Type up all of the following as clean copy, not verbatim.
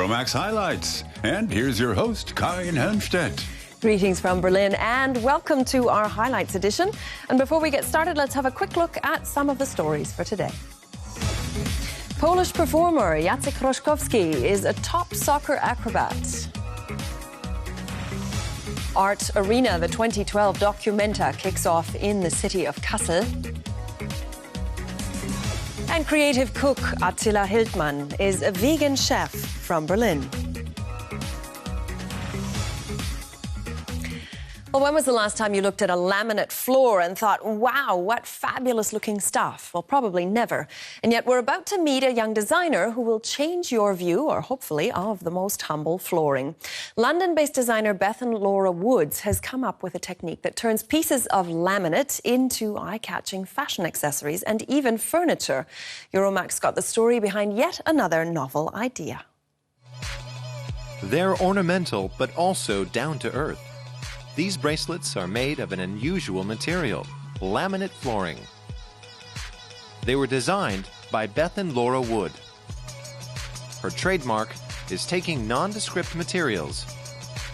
Euromaxx highlights. And here's your host, Karin Helmstedt. Greetings from Berlin and welcome to our highlights edition. And before we get started, let's have a quick look at some of the stories for today. Polish performer Jacek Roszkowski is a top soccer acrobat. Art Arena, the 2012 Documenta, kicks off in the city of Kassel. And creative cook Attila Hildmann is a vegan chef from Berlin. Well, when was the last time you looked at a laminate floor and thought, wow, what fabulous looking stuff? Well, probably never. And yet we're about to meet a young designer who will change your view, or hopefully, of the most humble flooring. London-based designer Bethan Laura Woods has come up with a technique that turns pieces of laminate into eye-catching fashion accessories and even furniture. Euromaxx got the story behind yet another novel idea. They're ornamental, but also down-to-earth. These bracelets are made of an unusual material, laminate flooring. They were designed by Bethan Laura Wood. Her trademark is taking nondescript materials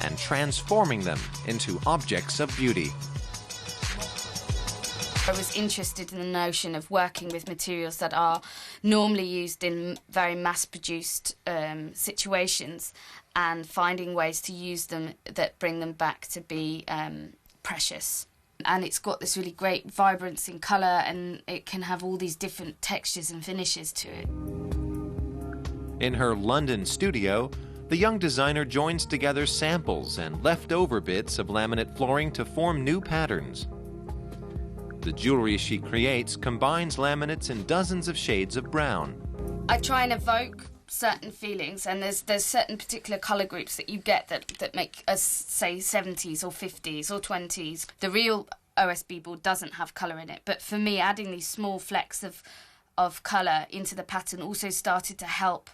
and transforming them into objects of beauty. I was interested in the notion of working with materials that are normally used in very mass-produced situations and finding ways to use them that bring them back to be precious. And it's got this really great vibrance in colour, and it can have all these different textures and finishes to it. In her London studio, the young designer joins together samples and leftover bits of laminate flooring to form new patterns. The jewelry she creates combines laminates in dozens of shades of brown. I try and evoke certain feelings, and there's certain particular colour groups that you get that make us say 70s or 50s or 20s. The real OSB board doesn't have colour in it, but for me, adding these small flecks of colour into the pattern also started to help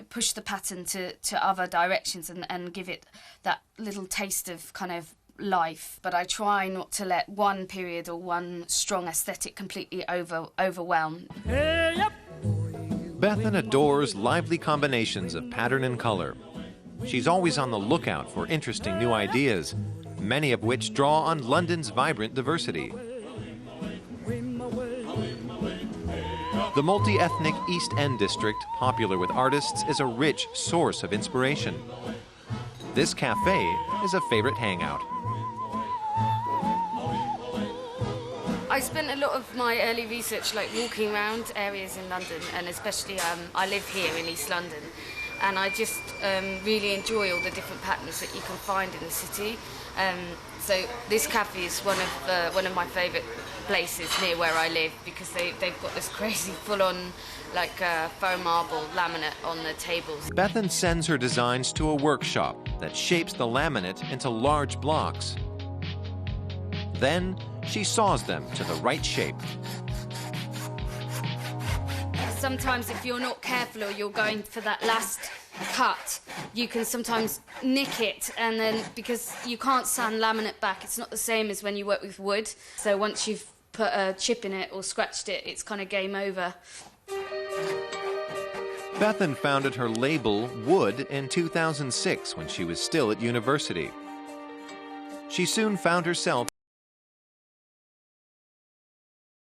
push the pattern to other directions and give it that little taste of kind of life. But I try not to let one period or one strong aesthetic completely overwhelm. Bethan adores lively combinations of pattern and color. She's always on the lookout for interesting new ideas, many of which draw on London's vibrant diversity. The multi-ethnic East End district, popular with artists, is a rich source of inspiration. This cafe is a favorite hangout. I spent a lot of my early research walking around areas in London, and especially I live here in East London, and I just really enjoy all the different patterns that you can find in the city. So this cafe is one of my favourite places near where I live, because they've got this crazy full-on faux marble laminate on the tables. Bethan sends her designs to a workshop that shapes the laminate into large blocks. Then she saws them to the right shape. Sometimes if you're not careful or you're going for that last cut, you can sometimes nick it, and then because you can't sand laminate back, it's not the same as when you work with wood. So once you've put a chip in it or scratched it, it's kind of game over. Bethan founded her label Wood in 2006 when she was still at university. She soon found herself